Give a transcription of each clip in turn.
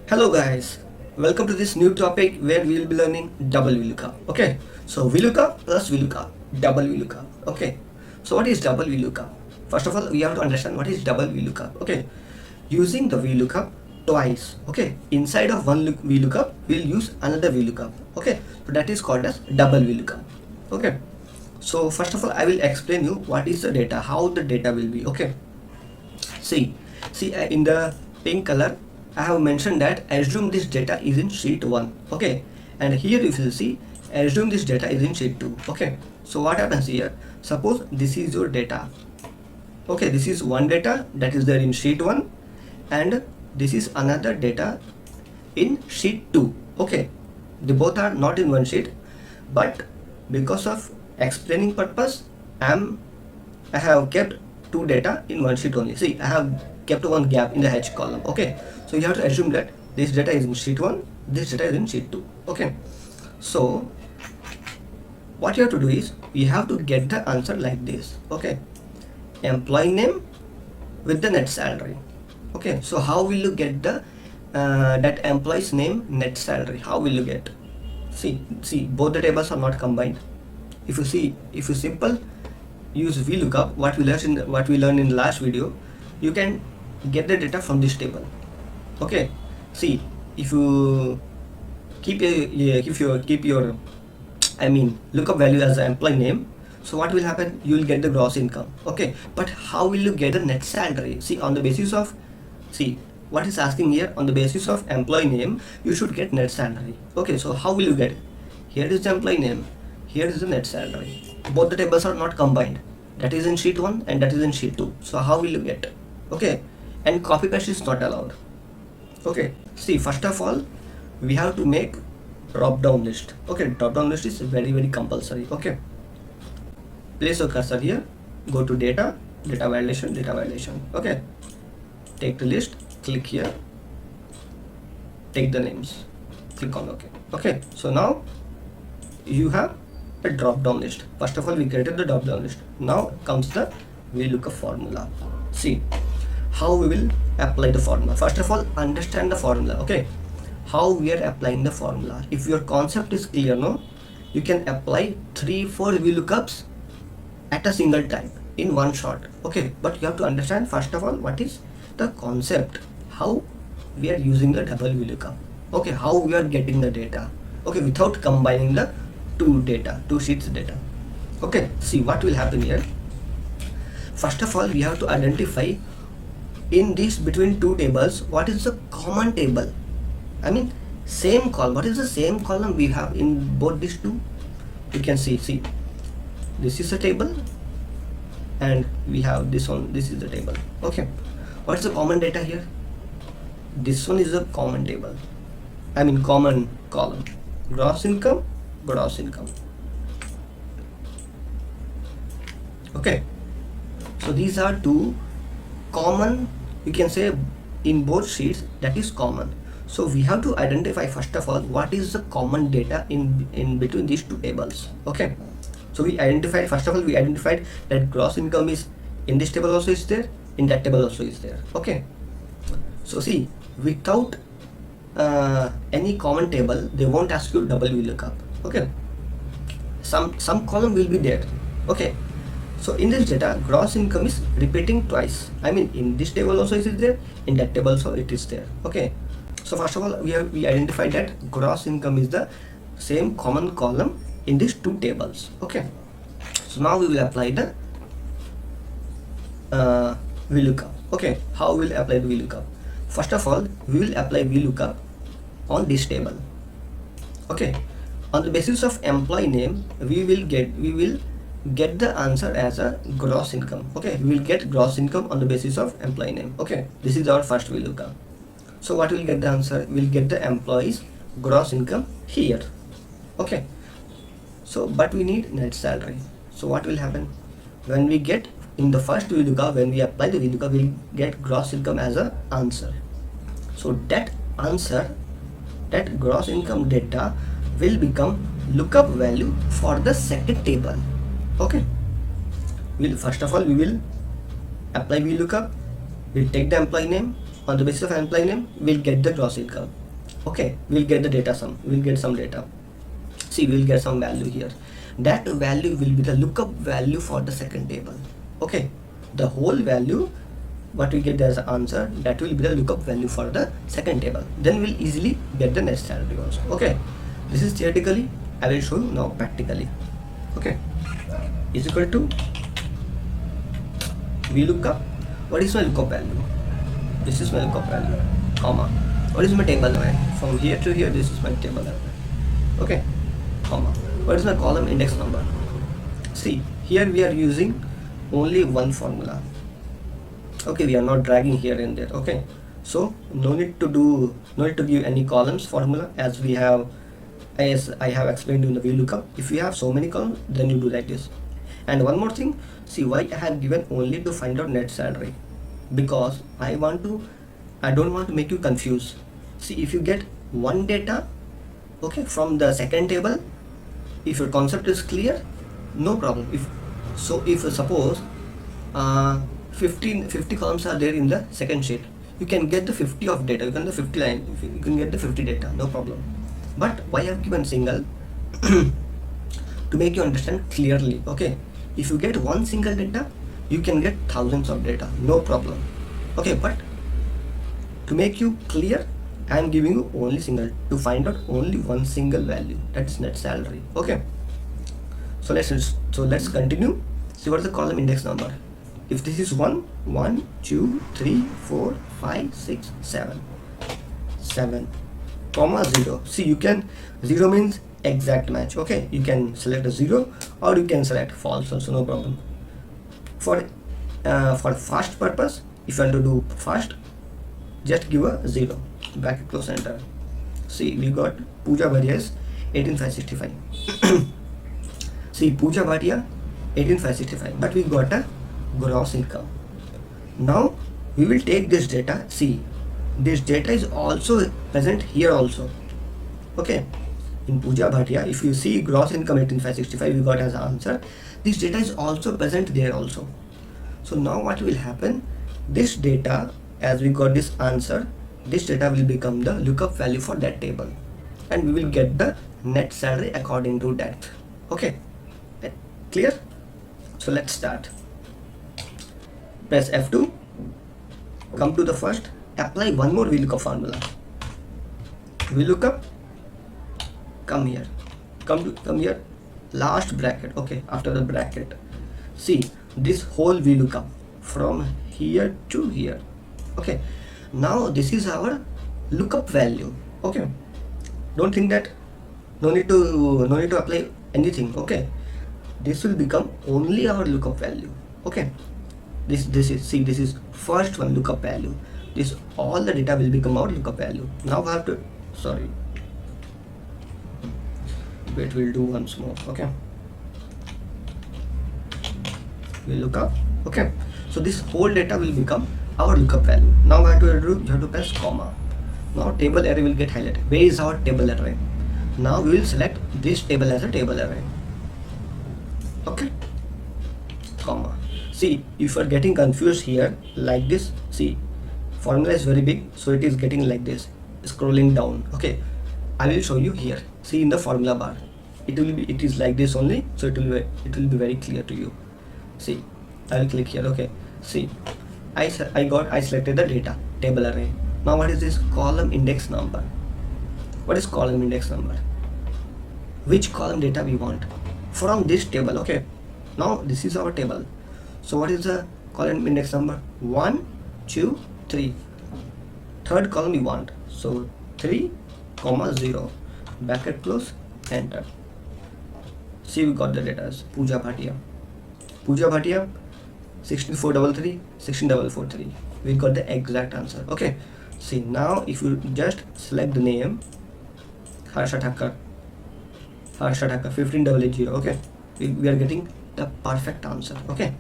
Hello guys, welcome to this new topic where we will be learning double VLOOKUP. Okay, so VLOOKUP plus VLOOKUP, double VLOOKUP. Okay, so what is double VLOOKUP? First of all, we have to understand what is double VLOOKUP. Okay, using the VLOOKUP twice. Okay, inside of one VLOOKUP, we'll use another VLOOKUP. Okay, so that is called as double VLOOKUP. Okay, so first of all, I will explain you what is the data, how the data will be. Okay, see, in the pink color I have mentioned that assume this data is in sheet 1. Okay, and here if you see, assume this data is in sheet 2. Okay, so what happens here, suppose this is your data. Okay, this is one data that is there in sheet 1 and this is another data in sheet 2. Okay, they both are not in one sheet, but because of explaining purpose I have kept two data in one sheet only. See, I have kept one gap in the H column. Okay, so you have to assume that this data is in sheet 1, this data is in sheet 2. Okay, so what you have to do is you have to get the answer like this. Okay, employee name with the net salary. Okay, so how will you get the that employee's name, net salary? How will you get? See, both the tables are not combined. If you simple use VLOOKUP, what we learned in the last video, you can get the data from this table. Okay, see, if you keep your lookup value as the employee name, so what will happen, you will get the gross income. Okay, but how will you get the net salary? See, on the basis of, see what is asking here, on the basis of employee name you should get net salary. Okay, so how will you get it? Here is the employee name, here is the net salary. Both the tables are not combined, that is in sheet 1 and that is in sheet 2. So how will you get? Okay, and copy paste is not allowed. Okay, see, first of all we have to make drop down list. Okay, drop down list is very compulsory. Okay, place your cursor here, go to data validation. Okay, take the list, click here, take the names, click on OK. Okay, so now you have a drop down list. First of all, we created the drop down list. Now comes the VLOOKUP formula. See how we will apply the formula. First of all, understand the formula. Okay, how we are applying the formula. If your concept is clear, no, you can apply 3-4 VLOOKUPs at a single time in one shot. Okay, but you have to understand first of all what is the concept, how we are using the double VLOOKUP. Okay, how we are getting the data. Okay, without combining the two sheets data. Okay, see what will happen here. First of all, we have to identify in this between two tables what is the common table. Same column. What is the same column we have in both these two? You can see this is a table and we have this one, this is the table. Okay, what's the common data here? This one is a common table, common column, gross income. Okay, so these are two common, you can say, in both sheets, that is common. So we have to identify first of all what is the common data in between these two tables. Okay, so we identified, first of all we identified that gross income is in this table also is there, in that table also is there. Okay, so see, without any common table they won't ask you double VLOOKUP. Okay, some column will be there. Okay, so in this data gross income is repeating twice. In this table also it is there, in that table also it is there. Okay, so first of all we identified that gross income is the same common column in these two tables. Okay, so now we will apply the VLOOKUP. Okay, how we will apply the VLOOKUP? First of all, we will apply VLOOKUP on this table. Okay, on the basis of employee name we will get the answer as a gross income. Okay, we will get gross income on the basis of employee name. Okay, this is our first VLOOKUP. So what will get the answer? We'll get the employees gross income here. Okay, so but we need net salary. So what will happen when we get in the first VLOOKUP, when we apply the VLOOKUP, we'll get gross income as a answer. So that answer, that gross income data will become lookup value for the second table. Okay, first of all we will apply VLOOKUP, we'll take the employee name, On the basis of employee name, we'll get the gross income. Okay, we'll get the data sum. We'll get some data. See, we'll get some value here. That value will be the lookup value for the second table. Okay, the whole value what we get as an answer, that will be the lookup value for the second table. Then we'll easily get the net salary also. Okay, this is theoretically. I will show you now practically. Okay, is equal to VLOOKUP. What is my lookup value? This is my lookup value, comma. What is my table array? From here to here, this is my table array. Okay, comma. What is my column index number? See, here we are using only one formula. Okay, we are not dragging here and there. Okay, so no need to give any columns formula, as we have, as I have explained in the VLOOKUP. If you have so many columns, then you do like this. And one more thing, see why I have given only to find out net salary, because I don't want to make you confused. See, if you get one data, okay, from the second table, if your concept is clear, no problem. If suppose 50 columns are there in the second sheet, you can get the 50 of data, you can get the 50 line, you can get the 50 data, no problem. But why I have given single? To make you understand clearly. Okay, if you get one single data, you can get thousands of data, no problem. Okay, but to make you clear, I am giving you only single, to find out only one single value, that's net salary. Okay, so let's continue. See what is the column index number. If this is 1, 2, 3, 4, 5, 6, 7, comma 0. See, you can, 0 means exact match. Okay, you can select a 0 or you can select false also, no problem. For fast purpose, if you want to do fast, just give a 0, bracket close, enter. See, we got Pooja Bhatia is 18,565. See, Pooja Bhatia 18,565, but we got a gross income. Now we will take this data. See, this data is also present here also. Okay, in Pooja Bhatia, if you see gross income 18,565, we got as an answer. This data is also present there also. So now what will happen? This data, as we got this answer, this data will become the lookup value for that table, and we will get the net salary according to that. Okay, clear? So let's start. Press F2, come to the first, apply one more VLOOKUP formula. VLOOKUP, come here, come here, last bracket. Okay, after the bracket, see this whole VLOOKUP from here to here. Okay, now this is our lookup value. Okay, don't think that no need to apply anything. Okay, this will become only our lookup value. Okay, this is first one lookup value. This all the data will become our lookup value. Now we have to, sorry, wait, we'll do once more. Okay, we'll look up. Okay, so this whole data will become our lookup value. Now what you have to press comma. Now table array will get highlighted. Where is our table array? Now we will select this table as a table array. Okay, comma. See, if you are getting confused here like this, see, formula is very big, so it is getting like this, scrolling down. Okay, I will show you here. See, in the formula bar, it is like this only, so it will be very clear to you. See, I will click here. Okay, see, I selected the data table array. Now what is this? Column index number. What is column index number? Which column data we want from this table. Okay, now this is our table. So what is the column index number? 1, 2, 3. Third column we want, so 3, 0, bracket close, enter. See, we got the data as Pooja Bhatia 16433, 16443. We got the exact answer. Okay, see, now if you just select the name Harsha Thakkar 15880. Okay, we are getting the perfect answer. Okay,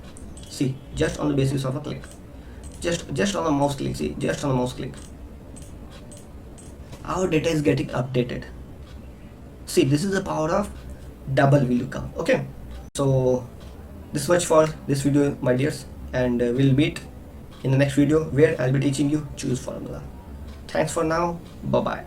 see, just on the basis of a click, just on a mouse click. See, just on a mouse click, our data is getting updated. See, this is the power of double VLOOKUP. Okay, so this much for this video, my dears, and we'll meet in the next video where I'll be teaching you choose formula. Thanks for now. Bye bye.